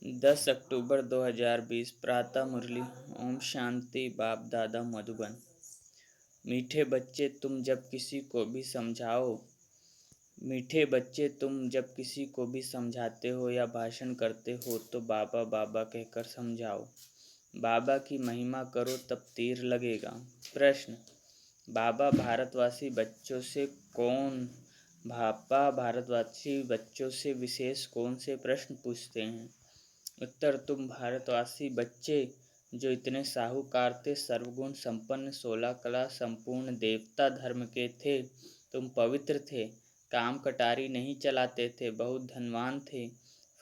10 अक्टूबर 2020 प्रातः मुरली। ओम शांति। बाप दादा मधुबन। मीठे बच्चे तुम जब किसी को भी समझाओ मीठे बच्चे तुम जब किसी को भी समझाते हो या भाषण करते हो तो बाबा बाबा कहकर समझाओ। बाबा की महिमा करो तब तीर लगेगा। प्रश्न। बाबा भारतवासी बच्चों से विशेष कौन से प्रश्न पूछते हैं? उत्तर। तुम भारतवासी बच्चे जो इतने साहूकार थे, सर्वगुण संपन्न, 16 कला संपूर्ण, देवता धर्म के थे, तुम पवित्र थे, काम कटारी नहीं चलाते थे, बहुत धनवान थे,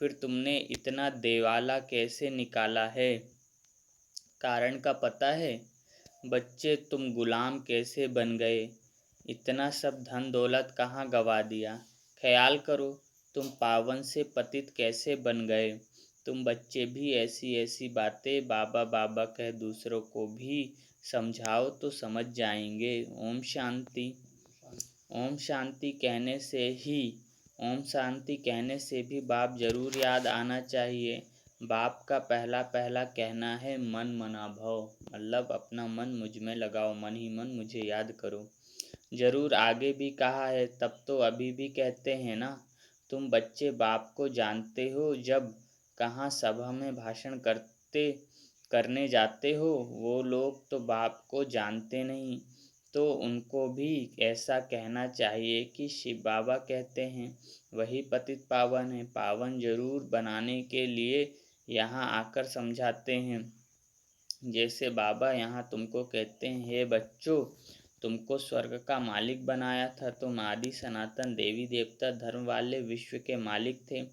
फिर तुमने इतना देवाला कैसे निकाला है? कारण का पता है? बच्चे तुम गुलाम कैसे बन गए? इतना सब धन दौलत कहाँ गवा दिया? ख्याल करो, तुम पावन से पतित कैसे बन गए? तुम बच्चे भी ऐसी ऐसी बातें बाबा बाबा कह दूसरों को भी समझाओ तो समझ जाएंगे। ओम शांति। ओम शांति कहने से भी बाप जरूर याद आना चाहिए। बाप का पहला पहला कहना है मन मना भव, मतलब अपना मन मुझ में लगाओ, मन ही मन मुझे याद करो। जरूर आगे भी कहा है, तब तो अभी भी कहते हैं ना। तुम बच्चे बाप को जानते हो, जब कहाँ सभा में भाषण करने जाते हो, वो लोग तो बाप को जानते नहीं, तो उनको भी ऐसा कहना चाहिए कि शिव बाबा कहते हैं वही पतित पावन है। पावन जरूर बनाने के लिए यहाँ आकर समझाते हैं। जैसे बाबा यहाँ तुमको कहते हैं, हे बच्चों, तुमको स्वर्ग का मालिक बनाया था, तुम आदि सनातन देवी देवता धर्म वाले विश्व के मालिक थे।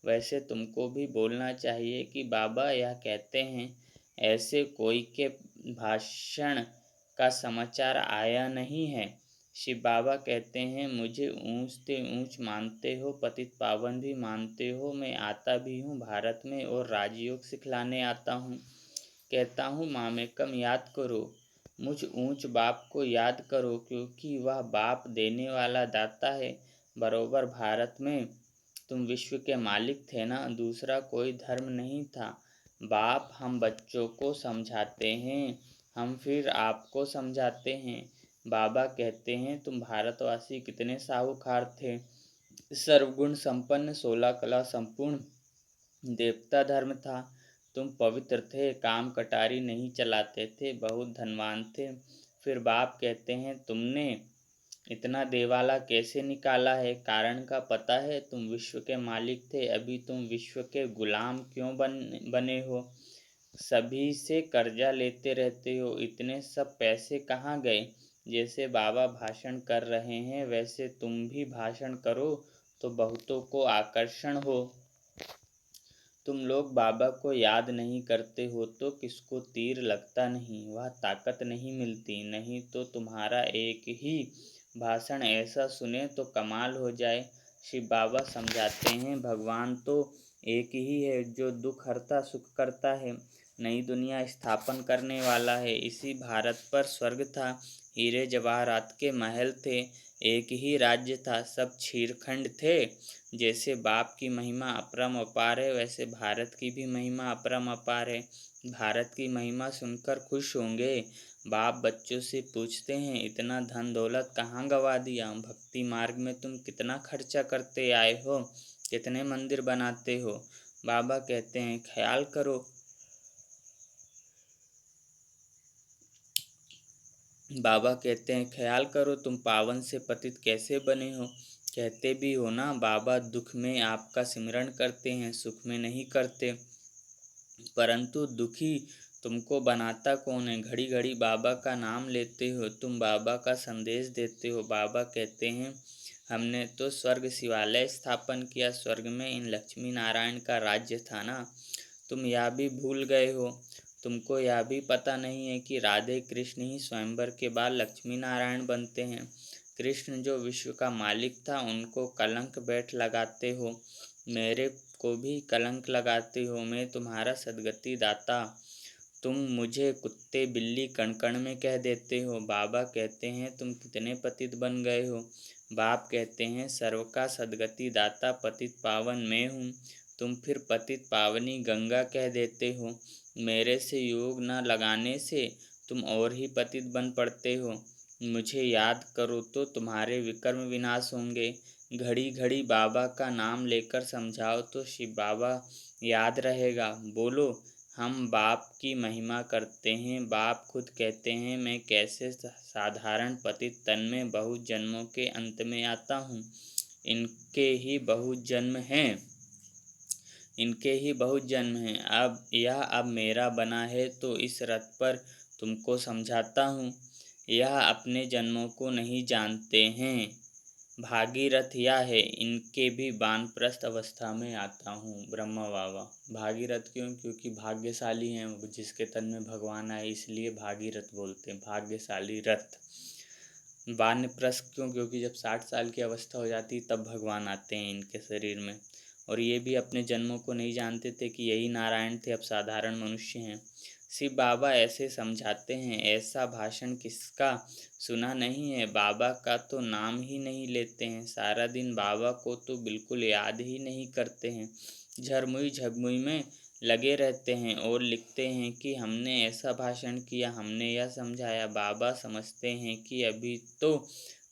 वैसे तुमको भी बोलना चाहिए कि बाबा यह कहते हैं, ऐसे कोई के भाषण का समाचार आया नहीं है। शिव बाबा कहते हैं, मुझे ऊंच से ऊंच मानते हो, पतित पावन भी मानते हो, मैं आता भी हूँ भारत में और राजयोग सिखलाने आता हूँ। कहता हूँ मामेकम याद करो, मुझ ऊंच बाप को याद करो, क्योंकि वह बाप देने वाला दाता है। बरोबर भारत में तुम विश्व के मालिक थे ना, दूसरा कोई धर्म नहीं था। बाप हम बच्चों को समझाते हैं, हम फिर आपको समझाते हैं। बाबा कहते हैं, तुम भारतवासी कितने साहूकार थे, सर्वगुण संपन्न, 16 कला संपूर्ण, देवता धर्म था, तुम पवित्र थे, काम कटारी नहीं चलाते थे, बहुत धनवान थे। फिर बाप कहते हैं, तुमने इतना देवाला कैसे निकाला है? कारण का पता है? तुम विश्व के मालिक थे, अभी तुम विश्व के गुलाम क्यों बने हो? सभी से कर्जा लेते रहते हो, इतने सब पैसे कहाँ गए? जैसे बाबा भाषण कर रहे हैं वैसे तुम भी भाषण करो तो बहुतों को आकर्षण हो। तुम लोग बाबा को याद नहीं करते हो तो किसको तीर लगता नहीं, वह ताकत नहीं मिलती। नहीं तो तुम्हारा एक ही भाषण ऐसा सुने तो कमाल हो जाए। शिव बाबा समझाते हैं, भगवान तो एक ही है जो दुख हरता सुख करता है, नई दुनिया स्थापन करने वाला है। इसी भारत पर स्वर्ग था, हीरे जवाहरात के महल थे, एक ही राज्य था, सब छीरखंड थे। जैसे बाप की महिमा अपरम अपार है, वैसे भारत की भी महिमा अपरम अपार है। भारत की महिमा सुनकर खुश होंगे। बाप बच्चों से पूछते हैं, इतना धन दौलत कहाँ गवा दिया? भक्ति मार्ग में तुम कितना खर्चा करते आए हो, कितने मंदिर बनाते हो? बाबा कहते हैं, ख्याल करो। बाबा कहते हैं, ख्याल करो, तुम पावन से पतित कैसे बने हो? कहते भी हो ना, बाबा दुख में आपका सिमरण करते हैं, सुख में नहीं करते। परंतु दुखी तुमको बनाता कौन है? घड़ी घड़ी बाबा का नाम लेते हो, तुम बाबा का संदेश देते हो। बाबा कहते हैं, हमने तो स्वर्ग शिवालय स्थापन किया, स्वर्ग में इन लक्ष्मी नारायण का राज्य था ना, तुम यह भी भूल गए हो। तुमको यह भी पता नहीं है कि राधे कृष्ण ही स्वयंवर के बाद लक्ष्मी नारायण बनते हैं। कृष्ण जो विश्व का मालिक था, उनको कलंक बैठ लगाते हो, मेरे को भी कलंक लगाते हो। मैं तुम्हारा सद्गति दाता, तुम मुझे कुत्ते बिल्ली कण कण में कह देते हो। बाबा कहते हैं, तुम कितने पतित बन गए हो? बाप कहते हैं, सर्व का सद्गति दाता पतित पावन मैं हूँ। तुम फिर पतित पावनी गंगा कह देते हो। मेरे से योग न लगाने से तुम और ही पतित बन पड़ते हो। मुझे याद करो तो तुम्हारे विकर्म विनाश होंगे। घड़ी घड़ी बाबा का नाम लेकर समझाओ तो शिव बाबा याद रहेगा। बोलो, हम बाप की महिमा करते हैं। बाप खुद कहते हैं, मैं कैसे साधारण पतित तन में बहुत जन्मों के अंत में आता हूँ। इनके ही बहुत जन्म हैं, इनके ही बहुत जन्म हैं। अब मेरा बना है तो इस रथ पर तुमको समझाता हूँ। यह अपने जन्मों को नहीं जानते हैं। भागीरथ यह है, इनके भी वानप्रस्थ अवस्था में आता हूँ। ब्रह्मा बाबा भागीरथ क्यों? क्योंकि भाग्यशाली हैं जिसके तन में भगवान आए, इसलिए भागीरथ बोलते हैं, भाग्यशाली रथ। वानप्रस्थ क्यों? क्योंकि जब 60 साल की अवस्था हो जाती तब भगवान आते हैं इनके शरीर में। और ये भी अपने जन्मों को नहीं जानते थे कि यही नारायण थे, अब साधारण मनुष्य हैं। शिव बाबा ऐसे समझाते हैं। ऐसा भाषण किसका सुना नहीं है? बाबा का तो नाम ही नहीं लेते हैं। सारा दिन बाबा को तो बिल्कुल याद ही नहीं करते हैं। झरमुई झगमुई में लगे रहते हैं और लिखते हैं कि हमने ऐसा भाषण किया, हमने यह समझाया। बाबा समझते हैं कि अभी तो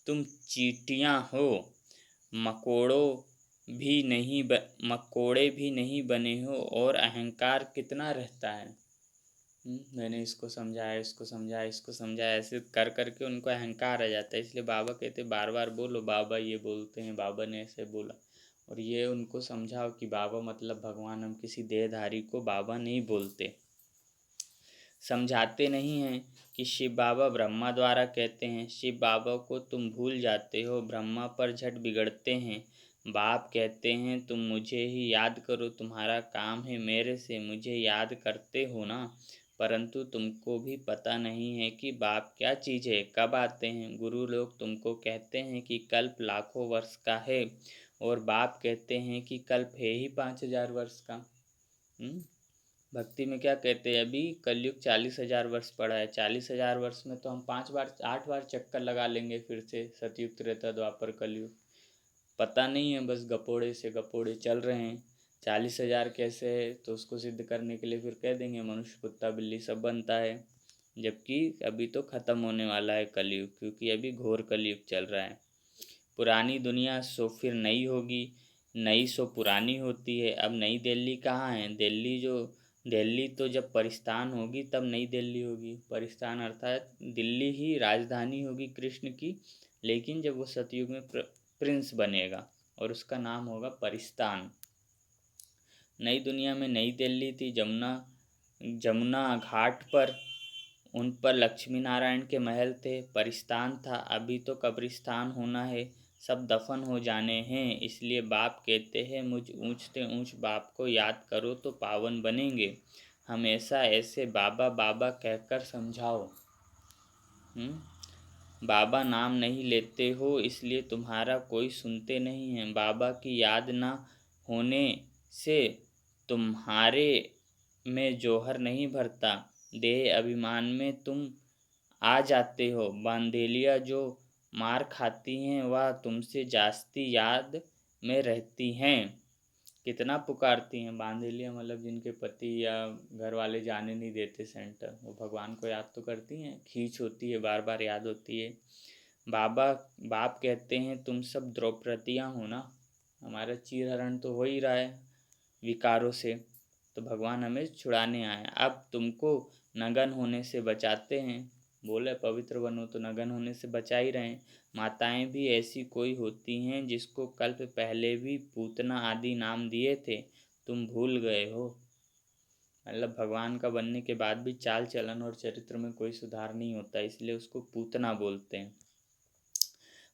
तुम चींटियाँ हो, मकोड़े भी नहीं बने हो, और अहंकार कितना रहता है। मैंने इसको समझाया, इसको समझाया, इसको समझाया, ऐसे कर करके उनको अहंकार आ जाता है। इसलिए बाबा कहते बार बार बोलो, बाबा ये बोलते हैं, बाबा ने ऐसे बोला। और ये उनको समझाओ कि बाबा मतलब भगवान, हम किसी देहधारी को बाबा नहीं बोलते। समझाते नहीं हैं कि शिव बाबा ब्रह्मा द्वारा कहते हैं। शिव बाबा को तुम भूल जाते हो, ब्रह्मा पर झट बिगड़ते हैं। बाप कहते हैं तुम मुझे ही याद करो, तुम्हारा काम है मेरे से, मुझे याद करते हो ना। परंतु तुमको भी पता नहीं है कि बाप क्या चीज़ है, कब आते हैं। गुरु लोग तुमको कहते हैं कि कल्प लाखों वर्ष का है, और बाप कहते हैं कि कल्प है ही 5000 वर्ष का। भक्ति में क्या कहते हैं? अभी कलयुग 40,000 वर्ष पड़ा है। 40,000 वर्ष में तो हम 8 बार चक्कर लगा लेंगे फिर से, सतयुग त्रेता द्वापर कलयुग। पता नहीं है, बस गपोड़े से गपोड़े चल रहे हैं। 40,000 कैसे है तो उसको सिद्ध करने के लिए फिर कह देंगे मनुष्य कुत्ता बिल्ली सब बनता है। जबकि अभी तो ख़त्म होने वाला है कलयुग, क्योंकि अभी घोर कलयुग चल रहा है। पुरानी दुनिया सो फिर नई होगी, नई सो पुरानी होती है। अब नई दिल्ली कहाँ है? दिल्ली तो जब परिस्तान होगी तब नई दिल्ली होगी। परिस्तान अर्थात दिल्ली ही राजधानी होगी कृष्ण की, लेकिन जब वो सतयुग में प्रिंस बनेगा और उसका नाम होगा परिस्तान। नई दुनिया में नई दिल्ली थी, जमुना घाट पर, उन पर लक्ष्मी नारायण के महल थे। परिस्तान था, अभी तो कब्रिस्तान होना है, सब दफन हो जाने हैं। इसलिए बाप कहते हैं मुझ ऊंचते ऊंच बाप को याद करो तो पावन बनेंगे। हमेशा ऐसे बाबा बाबा कहकर समझाओ। बाबा नाम नहीं लेते हो, इसलिए तुम्हारा कोई सुनते नहीं है। बाबा की याद ना होने से तुम्हारे में जौहर नहीं भरता। देह अभिमान में तुम आ जाते हो। बांधेलियाँ जो मार खाती हैं वह तुमसे जास्ती याद में रहती हैं। कितना पुकारती हैं बांधेलियाँ, मतलब जिनके पति या घर वाले जाने नहीं देते सेंटर, वो भगवान को याद तो करती हैं, खींच होती है, बार बार याद होती है। बाप कहते हैं तुम सब द्रौपदियाँ हो ना। हमारा चीरहरण तो हो ही रहा है विकारों से, तो भगवान हमें छुड़ाने आए। अब तुमको नगन होने से बचाते हैं। बोले पवित्र बनो तो नगन होने से बचा ही रहे। माताएं भी ऐसी कोई होती हैं जिसको कल्प पहले भी पूतना आदि नाम दिए थे, तुम भूल गए हो। मतलब भगवान का बनने के बाद भी चाल चलन और चरित्र में कोई सुधार नहीं होता, इसलिए उसको पूतना बोलते हैं।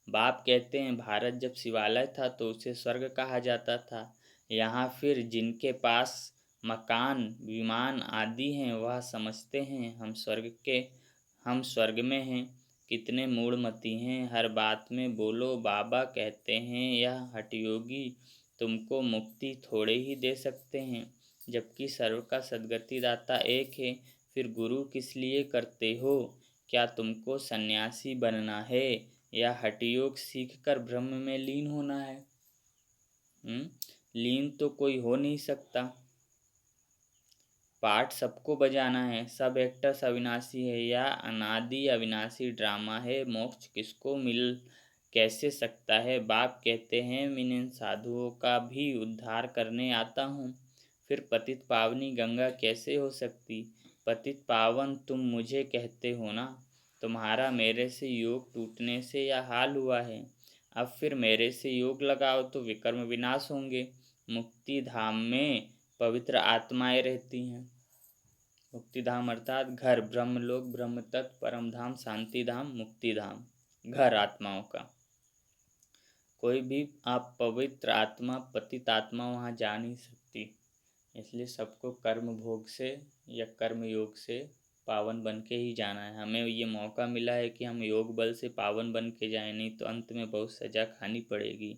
बाप कहते हैं भारत जब शिवालय था तो उसे स्वर्ग कहा जाता था। यहाँ फिर जिनके पास मकान विमान आदि हैं वह समझते हैं हम स्वर्ग में हैं। कितने मूढ़मती हैं, हर बात में बोलो बाबा कहते हैं। यह हठयोगी तुमको मुक्ति थोड़े ही दे सकते हैं, जबकि सर्व का सद्गति दाता एक है। फिर गुरु किस लिए करते हो? क्या तुमको सन्यासी बनना है या हठयोग सीख कर ब्रह्म में लीन होना है? लीन तो कोई हो नहीं सकता। पाठ सबको बजाना है, सब एक्टर्स अविनाशी है, या अनादि अविनाशी ड्रामा है। मोक्ष किसको मिल कैसे सकता है? बाप कहते हैं मैं इन साधुओं का भी उद्धार करने आता हूँ। फिर पतित पावनी गंगा कैसे हो सकती? पतित पावन तुम मुझे कहते हो ना। तुम्हारा मेरे से योग टूटने से यह हाल हुआ है। अब फिर मेरे से योग लगाओ तो विकर्म विनाश होंगे। मुक्ति धाम में पवित्र आत्माएं रहती हैं। मुक्तिधाम अर्थात घर, ब्रह्मलोक, ब्रह्म तत्व, परम धाम, शांति धाम, मुक्ति धाम, घर आत्माओं का। कोई भी आप पवित्र आत्मा, पतित आत्मा वहाँ जा नहीं सकती। इसलिए सबको कर्म भोग से या कर्म योग से पावन बन के ही जाना है। हमें ये मौका मिला है कि हम योग बल से पावन बन के जाएं, नहीं तो अंत में बहुत सजा खानी पड़ेगी।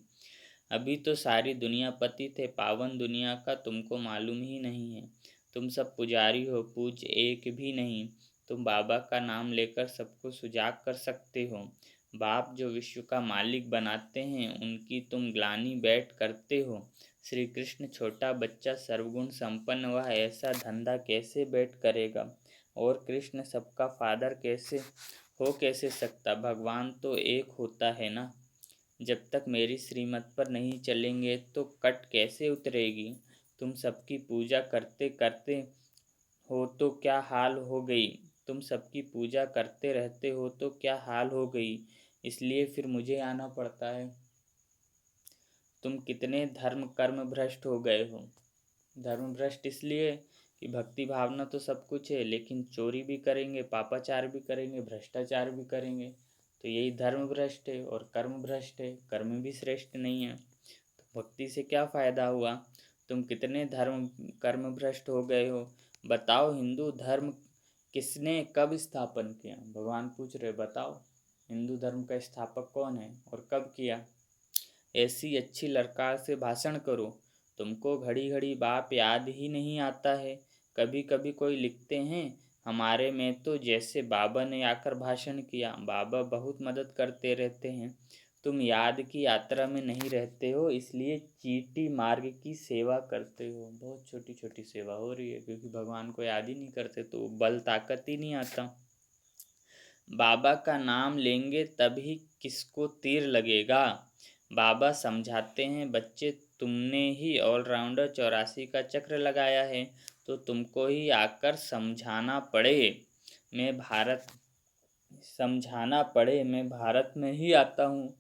अभी तो सारी दुनिया पतित है, पावन दुनिया का तुमको मालूम ही नहीं है। तुम सब पुजारी हो, पूज्य एक भी नहीं। तुम बाबा का नाम लेकर सबको सुजाग कर सकते हो। बाप जो विश्व का मालिक बनाते हैं, उनकी तुम ग्लानि बैठ करते हो। श्री कृष्ण छोटा बच्चा सर्वगुण संपन्न, वह ऐसा धंधा कैसे बैठ करेगा? और कृष्ण सबका फादर कैसे सकता? भगवान तो एक होता है ना। जब तक मेरी श्रीमत पर नहीं चलेंगे तो कट कैसे उतरेगी? तुम सबकी पूजा करते करते हो तो क्या हाल हो गई? तुम सबकी पूजा करते रहते हो तो क्या हाल हो गई? इसलिए फिर मुझे आना पड़ता है। तुम कितने धर्म कर्म भ्रष्ट हो गए हो। धर्म भ्रष्ट इसलिए कि भक्ति भावना तो सब कुछ है, लेकिन चोरी भी करेंगे, पापाचार भी करेंगे, भ्रष्टाचार भी करेंगे, तो यही धर्म भ्रष्ट है। और कर्म भ्रष्ट है, कर्म भी श्रेष्ठ नहीं है, तो भक्ति से क्या फ़ायदा हुआ? तुम कितने धर्म कर्म भ्रष्ट हो गए हो। बताओ, हिंदू धर्म किसने कब स्थापन किया? भगवान पूछ रहे, बताओ हिंदू धर्म का स्थापक कौन है और कब किया? ऐसी अच्छी लड़का से भाषण करो। तुमको घड़ी घड़ी बाप याद ही नहीं आता है। कभी कभी कोई लिखते हैं, हमारे में तो जैसे बाबा ने आकर भाषण किया। बाबा बहुत मदद करते रहते हैं। तुम याद की यात्रा में नहीं रहते हो, इसलिए चीटी मार्ग की सेवा करते हो। बहुत छोटी छोटी सेवा हो रही है, क्योंकि भगवान को याद ही नहीं करते तो बल ताकत ही नहीं आता। बाबा का नाम लेंगे तभी किसको तीर लगेगा? बाबा समझाते हैं, बच्चे तुमने ही ऑलराउंडर 84 का चक्र लगाया है, तो तुमको ही आकर समझाना पड़े। मैं भारत में ही आता हूँ।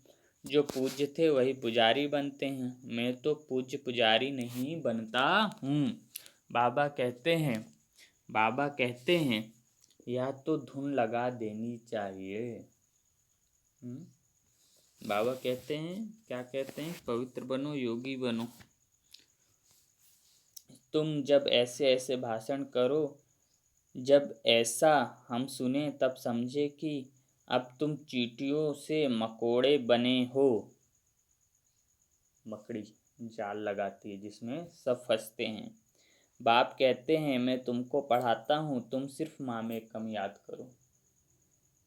जो पूज्य थे वही पुजारी बनते हैं, मैं तो पूज्य पुजारी नहीं बनता हूँ। बाबा कहते हैं या तो धुन लगा देनी चाहिए। बाबा कहते हैं, क्या कहते हैं? पवित्र बनो, योगी बनो। तुम जब ऐसे ऐसे भाषण करो, जब ऐसा हम सुने तब समझे कि अब तुम चींटियों से मकोड़े बने हो। मकड़ी जाल लगाती है जिसमें सब फंसते हैं। बाप कहते हैं, मैं तुमको पढ़ाता हूँ, तुम सिर्फ मामे कम याद करो।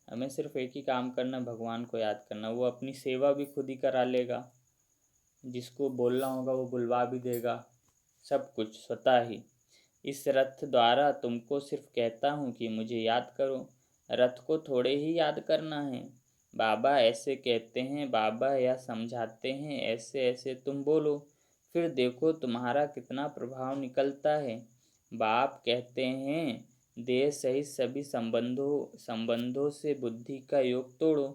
हमें सिर्फ एक ही काम करना, भगवान को याद करना। वो अपनी सेवा भी खुद ही करा लेगा, जिसको बोलना होगा वो बुलवा भी देगा, सब कुछ स्वतः ही। इस रथ द्वारा तुमको सिर्फ कहता हूँ कि मुझे याद करो। रथ को थोड़े ही याद करना है। बाबा ऐसे कहते हैं, बाबा यह समझाते हैं, ऐसे ऐसे तुम बोलो, फिर देखो तुम्हारा कितना प्रभाव निकलता है। बाप कहते हैं, देह सहित सभी संबंधों से बुद्धि का योग तोड़ो।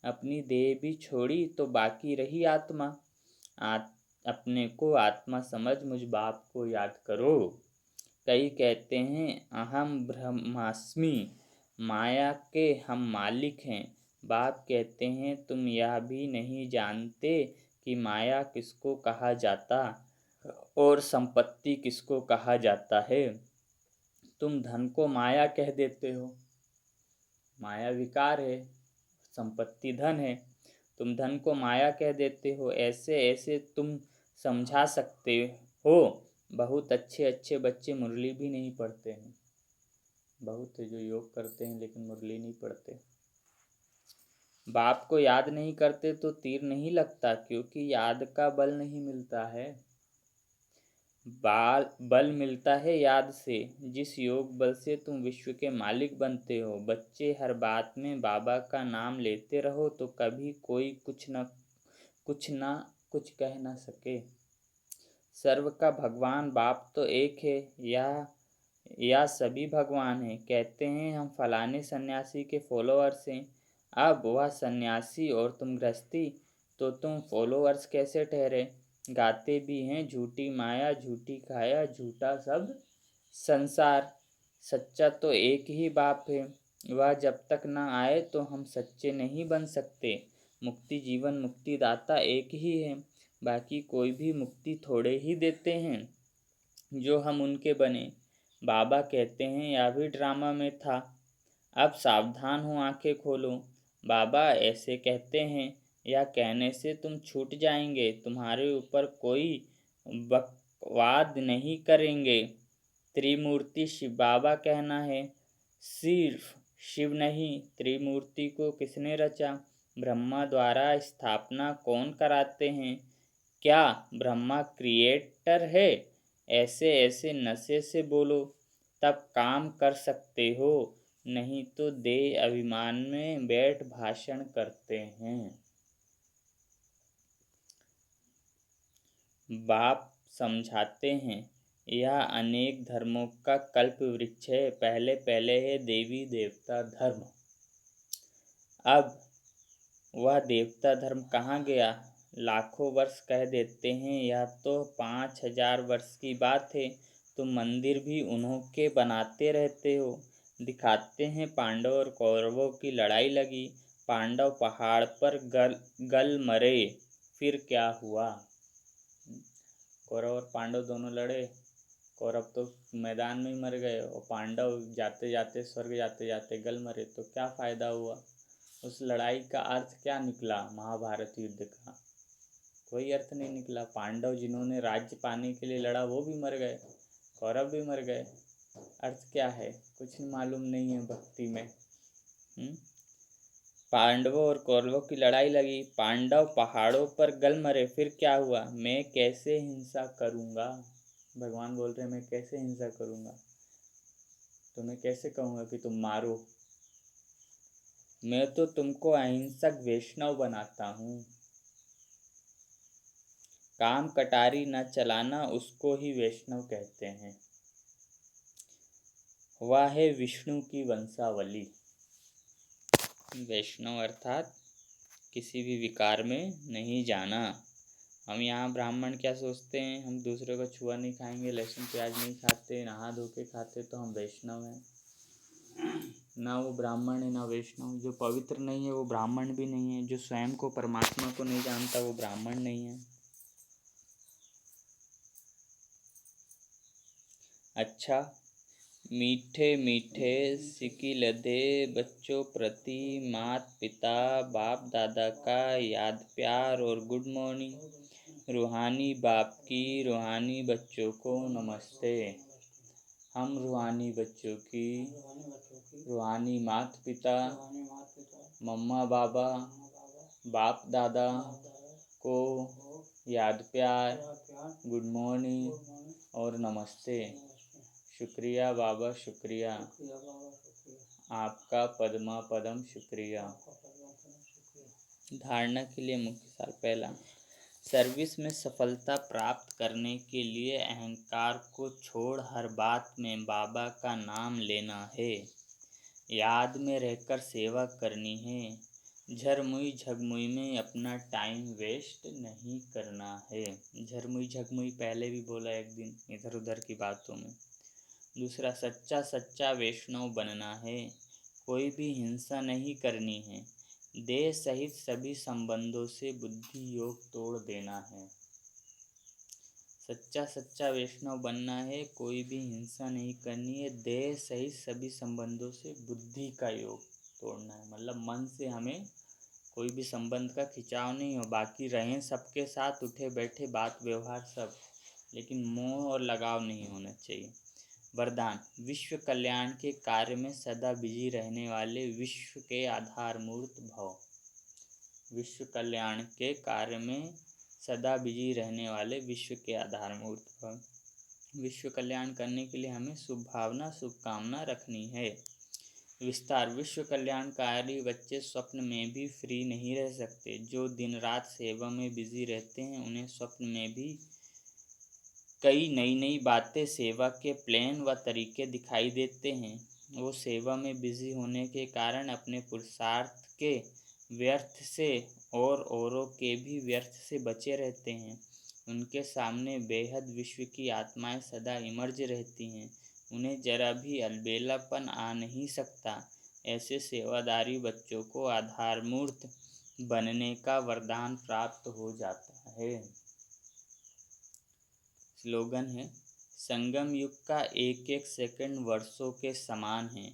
अपनी देह भी छोड़ी तो बाकी रही आत्मा। अपने को आत्मा समझ मुझ बाप को याद करो। कई कहते हैं, अहम ब्रह्मास्मि, माया के हम मालिक हैं। बाप कहते हैं, तुम यह भी नहीं जानते कि माया किसको कहा जाता और संपत्ति किसको कहा जाता है। तुम धन को माया कह देते हो, माया विकार है, संपत्ति धन है। तुम धन को माया कह देते हो। ऐसे ऐसे तुम समझा सकते हो। बहुत अच्छे अच्छे बच्चे मुरली भी नहीं पढ़ते हैं। बहुत है जो योग करते हैं लेकिन मुरली नहीं पढ़ते। बाप को याद नहीं करते तो तीर नहीं लगता, क्योंकि याद का बल नहीं मिलता है। बल मिलता है याद से, जिस योग बल से तुम विश्व के मालिक बनते हो। बच्चे हर बात में बाबा का नाम लेते रहो तो कभी कोई कुछ कह न सके। सर्व का भगवान बाप तो एक है, या सभी भगवान हैं। कहते हैं हम फलाने सन्यासी के फॉलोअर्स हैं। अब वह सन्यासी और तुम गृहस्थी, तो तुम फॉलोअर्स कैसे ठहरे? गाते भी हैं झूठी माया, झूठी काया, झूठा सब संसार। सच्चा तो एक ही बाप है, वह जब तक न आए तो हम सच्चे नहीं बन सकते। मुक्ति जीवन मुक्ति दाता एक ही है, बाकी कोई भी मुक्ति थोड़े ही देते हैं जो हम उनके बने। बाबा कहते हैं यह भी ड्रामा में था, अब सावधान हो आंखें खोलो। बाबा ऐसे कहते हैं, या कहने से तुम छूट जाएंगे, तुम्हारे ऊपर कोई बकवाद नहीं करेंगे। त्रिमूर्ति शिव बाबा कहना है, सिर्फ शिव नहीं, त्रिमूर्ति को किसने रचा? ब्रह्मा द्वारा स्थापना कौन कराते हैं? क्या ब्रह्मा क्रिएटर है? ऐसे ऐसे नशे से बोलो, तब काम कर सकते हो, नहीं तो देह अभिमान में बैठ भाषण करते हैं। बाप समझाते हैं, यह अनेक धर्मों का कल्प वृक्ष है। पहले पहले है देवी देवता धर्म, अब वह देवता धर्म कहाँ गया? लाखों वर्ष कह देते हैं, यह तो 5000 वर्ष की बात है। तुम मंदिर भी उन्हों के बनाते रहते हो। दिखाते हैं पांडव और कौरवों की लड़ाई लगी, पांडव पहाड़ पर गल मरे, फिर क्या हुआ? कौरव और पांडव दोनों लड़े, कौरव तो मैदान में ही मर गए और पांडव जाते जाते स्वर्ग जाते जाते गल मरे, तो क्या फ़ायदा हुआ? उस लड़ाई का अर्थ क्या निकला? महाभारत युद्ध का कोई अर्थ नहीं निकला। पांडव जिन्होंने राज्य पाने के लिए लड़ा वो भी मर गए, कौरव भी मर गए। अर्थ क्या है? कुछ मालूम नहीं है भक्ति में। पांडवों और कौरवों की लड़ाई लगी, पांडव पहाड़ों पर गल मरे, फिर क्या हुआ? मैं कैसे हिंसा करूँगा? भगवान बोल रहे मैं कैसे हिंसा करूँगा? तुम्हें कैसे कहूँगा कि तुम मारो? मैं तो तुमको अहिंसक वैष्णव बनाता हूँ। काम कटारी न चलाना, उसको ही वैष्णव कहते हैं। वह है विष्णु की वंशावली। वैष्णव अर्थात किसी भी विकार में नहीं जाना। हम यहाँ ब्राह्मण क्या सोचते हैं, हम दूसरे को छुआ नहीं खाएंगे, लहसुन प्याज नहीं खाते, नहा धो के खाते, तो हम वैष्णव हैं। ना वो ब्राह्मण है ना वैष्णव। जो पवित्र नहीं है वो ब्राह्मण भी नहीं है, जो स्वयं को परमात्मा को नहीं जानता वो ब्राह्मण नहीं है। अच्छा, मीठे मीठे सिकी लदे बच्चों प्रति मात पिता बाप दादा का याद प्यार और गुड मॉर्निंग। रूहानी बाप की रूहानी बच्चों को नमस्ते। हम रूहानी बच्चों की रूहानी माता पिता मम्मा बाबा बाप दादा को याद प्यार, गुड मॉर्निंग और नमस्ते। शुक्रिया बाबा, शुक्रिया आपका, पद्मा पदम शुक्रिया। धारणा के लिए मुख्य सार। पहला, सर्विस में सफलता प्राप्त करने के लिए अहंकार को छोड़ हर बात में बाबा का नाम लेना है। याद में रहकर सेवा करनी है। झरमुई झगमुई में अपना टाइम वेस्ट नहीं करना है। झरमुई झगमुई पहले भी बोला एक दिन इधर उधर की बातों में। दूसरा, सच्चा सच्चा वैष्णव बनना है। कोई भी हिंसा नहीं करनी है। देह सहित सभी संबंधों से बुद्धि योग तोड़ देना है। सच्चा सच्चा वैष्णव बनना है, कोई भी हिंसा नहीं करनी है, देह सहित सभी संबंधों से बुद्धि का योग तोड़ना है। मतलब मन से हमें कोई भी संबंध का खिंचाव नहीं हो, बाकी रहें सबके साथ, उठे बैठे बात व्यवहार सब, लेकिन मोह और लगाव नहीं होना चाहिए। वरदान, विश्व कल्याण के कार्य में सदा बिजी रहने वाले विश्व के आधारमूर्त भव। विश्व कल्याण के कार्य में सदा बिजी रहने वाले विश्व के आधारमूर्त भव। विश्व कल्याण करने के लिए हमें शुभ भावना शुभकामना रखनी है। विस्तार। विश्व कल्याणकारी बच्चे स्वप्न में भी फ्री नहीं रह सकते। जो दिन रात सेवा में बिजी रहते हैं उन्हें स्वप्न में भी कई नई नई बातें, सेवा के प्लान व तरीके दिखाई देते हैं। वो सेवा में बिजी होने के कारण अपने पुरुषार्थ के व्यर्थ से और औरों के भी व्यर्थ से बचे रहते हैं। उनके सामने बेहद विश्व की आत्माएं सदा इमर्ज रहती हैं। उन्हें जरा भी अलबेलापन आ नहीं सकता। ऐसे सेवादारी बच्चों को आधारमूर्त बनने का वरदान प्राप्त हो जाता है। स्लोगन है, संगम युग का एक एक सेकंड वर्षों के समान है,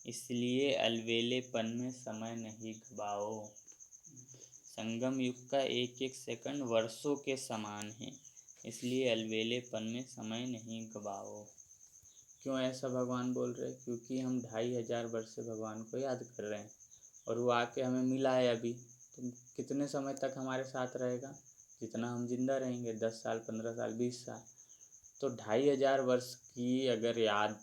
इसलिए अलबेलेपन में समय नहीं गवाओ। संगम युग का एक एक सेकंड वर्षों के समान है, इसलिए अलबेलेपन में समय नहीं गवाओ। क्यों ऐसा भगवान बोल रहे? क्योंकि हम 2500 वर्ष से भगवान को याद कर रहे हैं और वो आके हमें मिला है अभी। तो कितने समय तक हमारे साथ रहेगा? जितना हम जिंदा रहेंगे, 10 साल, 15 साल, 20 साल। तो 2500 वर्ष की अगर याद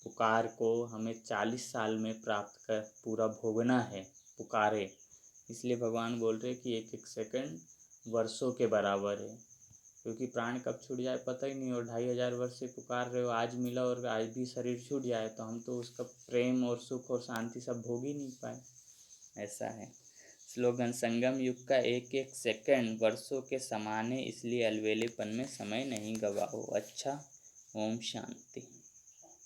पुकार को हमें 40 साल में प्राप्त कर पूरा भोगना है पुकारे, इसलिए भगवान बोल रहे कि एक एक सेकंड वर्षों के बराबर है। क्योंकि प्राण कब छूट जाए पता ही नहीं, और 2500 वर्ष से पुकार रहे हो, आज मिला और आज भी शरीर छूट जाए तो हम तो उसका प्रेम और सुख और शांति सब भोग ही नहीं पाए। ऐसा है। स्लोगन, संगम युग का एक एक सेकंड वर्षों के समान है, इसलिए अलबेलेपन में समय नहीं गवाओ। अच्छा, ओम शांति।